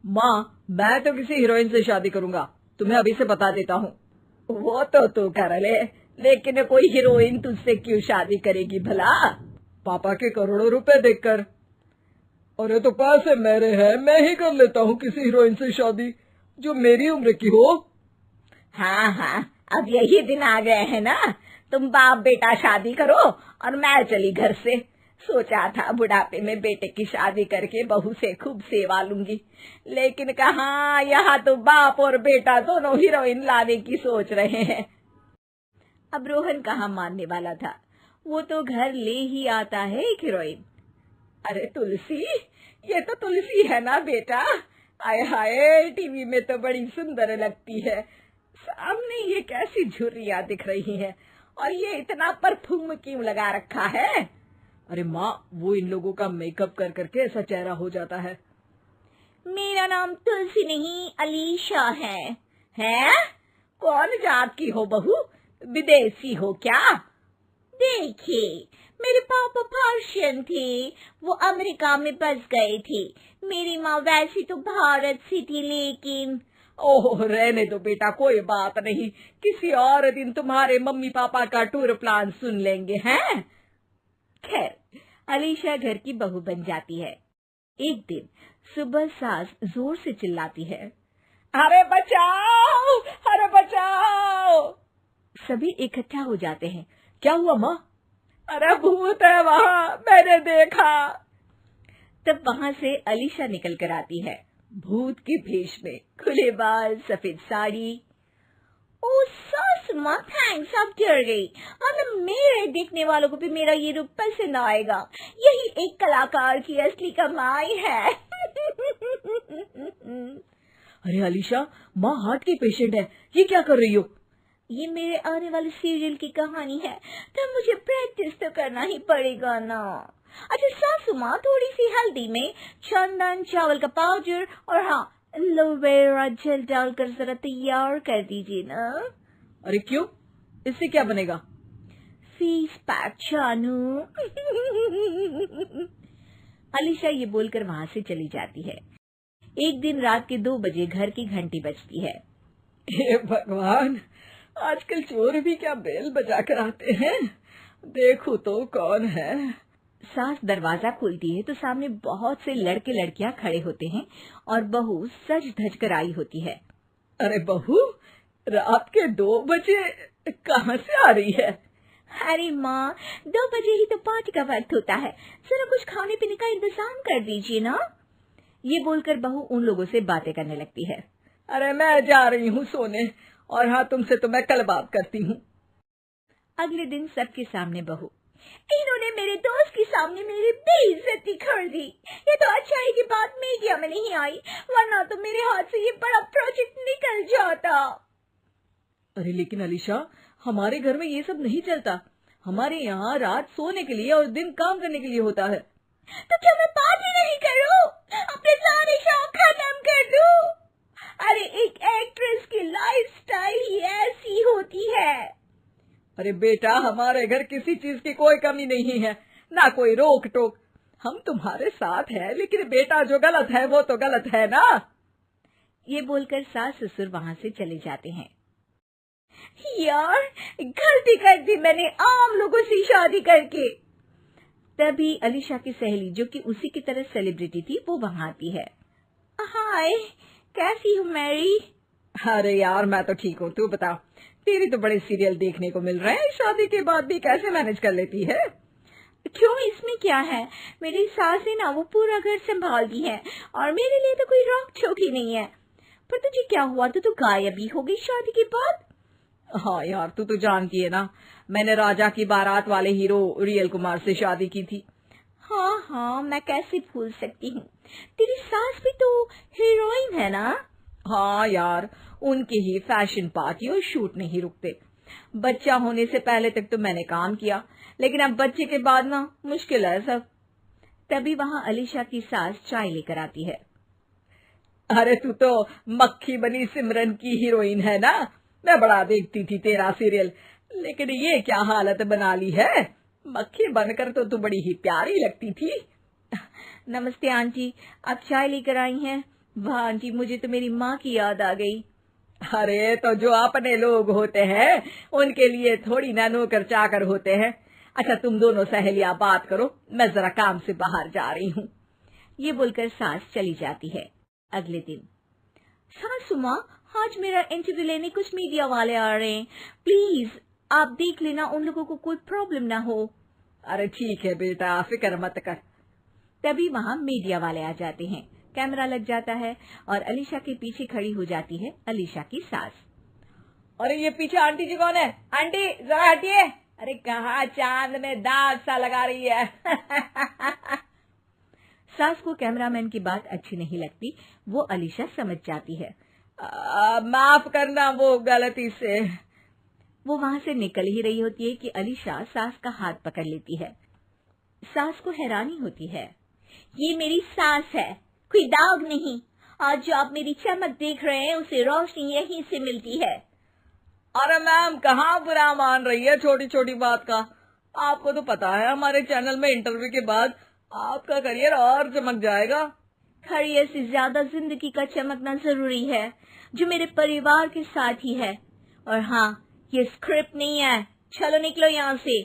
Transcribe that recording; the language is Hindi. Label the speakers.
Speaker 1: माँ, मैं तो किसी हीरोइन से शादी करूंगा, तुम्हें अभी से बता देता हूँ।
Speaker 2: वो तो तू कर ले, लेकिन कोई हीरोइन तुझसे क्यों शादी करेगी भला?
Speaker 1: पापा के करोड़ों रुपए देखकर। अरे तो पैसे मेरे हैं, मैं ही कर लेता हूँ किसी हीरोइन से शादी जो मेरी उम्र की हो।
Speaker 2: हाँ हाँ, अब यही दिन आ गए हैं ना, तुम बाप बेटा शादी करो और मैं चली घर से। सोचा था बुढ़ापे में बेटे की शादी करके बहू से खूब सेवा लूंगी, लेकिन कहाँ, यहाँ तो बाप और बेटा दोनों हीरोइन लाने की सोच रहे हैं। अब रोहन कहाँ मानने वाला था, वो तो घर ले ही आता है एक हीरोइन। अरे तुलसी, ये तो तुलसी है ना बेटा? आय हाय, टीवी में तो बड़ी सुंदर लगती है, सामने ये कैसी झुर्रियां दिख रही हैं, और ये इतना परफ्यूम क्यों लगा रखा है?
Speaker 1: अरे माँ, वो इन लोगों का मेकअप कर करके ऐसा चेहरा हो जाता है।
Speaker 2: मेरा नाम तुलसी नहीं अलीशा है। हैं? कौन जात की हो बहू? विदेशी हो क्या? देखिए, मेरे पापा पर्शियन थे, वो अमेरिका में बस गए थे। मेरी माँ वैसी तो भारत से थी, लेकिन
Speaker 1: ओह, रहने दो बेटा, कोई बात नहीं, किसी और दिन तुम्हारे मम्मी पापा का टूर प्लान सुन लेंगे हैं।
Speaker 2: खैर, अलीशा घर की बहू बन जाती है। एक दिन सुबह सास जोर से चिल्लाती है, अरे बचाओ, अरे बचाओ। सभी इकट्ठा हो जाते हैं।
Speaker 1: क्या हुआ माँ?
Speaker 2: अरे भूत है वहाँ, मैंने देखा। तब वहाँ से अलीशा निकल कर आती है, भूत के भेष में, खुले बाल, सफेद साड़ी। ओ सास माँ, थैंक्स, आप डर गई, और मेरे देखने वालों को भी मेरा ये रूप पसंद आएगा। यही एक कलाकार की असली कमाई है।
Speaker 1: अरे अलीशा, माँ हार्ट की पेशेंट है, ये क्या कर रही हो?
Speaker 2: ये मेरे आने वाले सीरियल की कहानी है, तो मुझे प्रैक्टिस तो करना ही पड़ेगा ना। अच्छा सासू माँ, थोड़ी सी हल्दी में चंदन, चावल का पाउडर और हाँ, एलोवेरा जेल डालकर जरा तैयार कर दीजिए ना।
Speaker 1: अरे क्यों, इससे क्या बनेगा?
Speaker 2: फेस पैक जानू। अलीशा ये बोलकर वहाँ से चली जाती है। एक दिन रात के 2 बजे घर की घंटी बजती है।
Speaker 1: हे भगवान, आजकल चोर भी क्या बेल बजा कर आते हैं, देखो तो कौन है।
Speaker 2: सास दरवाजा खोलती है तो सामने बहुत से लड़के लड़कियां खड़े होते हैं और बहू सज धज कर आई होती है।
Speaker 1: अरे बहू, रात के 2 बजे कहाँ से आ रही है?
Speaker 2: अरे माँ, 2 बजे ही तो पार्टी का वक्त होता है, जरा कुछ खाने पीने का इंतजाम कर दीजिए ना। ये बोलकर बहू उन लोगों से बातें करने लगती है।
Speaker 1: अरे मैं जा रही हूँ सोने, और हाँ, तुमसे तो मैं कल बात करती हूँ।
Speaker 2: अगले दिन सबके सामने बहू, इन्होंने मेरे दोस्त के सामने मेरी बेइज्जती कर दी। ये तो अच्छा है कि बात मीडिया में नहीं आई, वरना तो मेरे हाथ से ये बड़ा प्रोजेक्ट निकल जाता।
Speaker 1: अरे लेकिन अलीशा, हमारे घर में ये सब नहीं चलता, हमारे यहाँ रात सोने के लिए और दिन काम करने के लिए होता है।
Speaker 2: तो क्या मैं पार्टी नहीं करूं, अपने सारे शौक खत्म कर दूं? अरे एक एक्ट्रेस की लाइफस्टाइल ही ऐसी होती है।
Speaker 1: अरे बेटा, हमारे घर किसी चीज की कोई कमी नहीं है, ना कोई रोक टोक, हम तुम्हारे साथ है, लेकिन बेटा जो गलत है वो तो गलत है ना।
Speaker 2: ये बोलकर सास ससुर वहाँ से चले जाते हैं। यार, गलती कर दी मैंने आम लोगों से शादी करके। तभी अलीशा की सहेली, जो कि उसी की तरह सेलिब्रिटी थी, वो वहाँ आती है। हाय, कैसी हो मैरी?
Speaker 1: अरे यार, मैं तो ठीक हूँ, तू बता, तेरी तो बड़े सीरियल देखने को मिल रहे हैं, शादी के बाद भी कैसे मैनेज कर लेती है?
Speaker 2: क्यों, इसमें क्या है, मेरी सास है ना, वो पूरा घर संभालती है और मेरे लिए तो कोई रोक टोक ही नहीं है। पर तुझे क्या हुआ, तू गायब ही हो गई शादी के बाद?
Speaker 1: हाँ यार, तू तो जानती है ना, मैंने राजा की बारात वाले हीरो रियल कुमार से शादी की थी।
Speaker 2: हाँ हाँ, मैं कैसे भूल सकती हूँ, तेरी सास भी तो हीरोइन है ना?
Speaker 1: हाँ यार, उनके ही फैशन पार्टी और शूट नहीं रुकते। बच्चा होने से पहले तक तो मैंने काम किया, लेकिन अब बच्चे के बाद ना मुश्किल है सब।
Speaker 2: तभी वहाँ अलीशा की सास चाय लेकर आती है।
Speaker 1: अरे तू तो मक्खी बनी सिमरन की हीरोइन है ना, मैं बड़ा देखती थी तेरा सीरियल, लेकिन ये क्या हालत बना ली है, मक्खी बनकर तो तू बड़ी ही प्यारी लगती थी।
Speaker 2: नमस्ते आंटी, आप चाय लेकर आई हैं? वाह आंटी, मुझे तो मेरी माँ की याद आ गई।
Speaker 1: अरे तो जो अपने लोग होते हैं उनके लिए थोड़ी ना नौकर चाकर होते हैं। अच्छा तुम दोनों सहेलियां बात करो, मैं जरा काम से बाहर जा रही हूँ।
Speaker 2: ये बोलकर सास चली जाती है। अगले दिन, सासू माँ, आज मेरा इंटरव्यू लेने कुछ मीडिया वाले आ रहे हैं, प्लीज आप देख लेना उन लोगों को कोई प्रॉब्लम ना हो।
Speaker 1: अरे ठीक है बेटा, फिक्र मत कर।
Speaker 2: तभी वहाँ मीडिया वाले आ जाते हैं। कैमरा लग जाता है और अलीशा के पीछे खड़ी हो जाती है अलीशा की सास।
Speaker 1: अरे ये पीछे आंटी जी कौन है? आंटी जरा हटिए। अरे कहाँ चांद में दाग सा लगा रही है।
Speaker 2: सास को कैमरामैन की बात अच्छी नहीं लगती, वो अलीशा समझ जाती है।
Speaker 1: माफ करना, वो गलती से।
Speaker 2: वो वहां से निकल ही रही होती है कि अलीशा सास का हाथ पकड़ लेती है। सास को हैरानी होती है, ये मेरी सास है, कोई दाग नहीं। आज जो आप मेरी चमक देख रहे हैं उसे रोशनी यहीं से मिलती है।
Speaker 1: अरे मैम कहाँ बुरा मान रही है छोटी छोटी बात का। आपको तो पता है हमारे चैनल में इंटरव्यू के बाद आपका करियर और चमक जाएगा।
Speaker 2: करियर से ज्यादा जिंदगी का चमकना जरूरी है, जो मेरे परिवार के साथ ही है। और हाँ, ये स्क्रिप्ट नहीं है, चलो निकलो यहाँ से।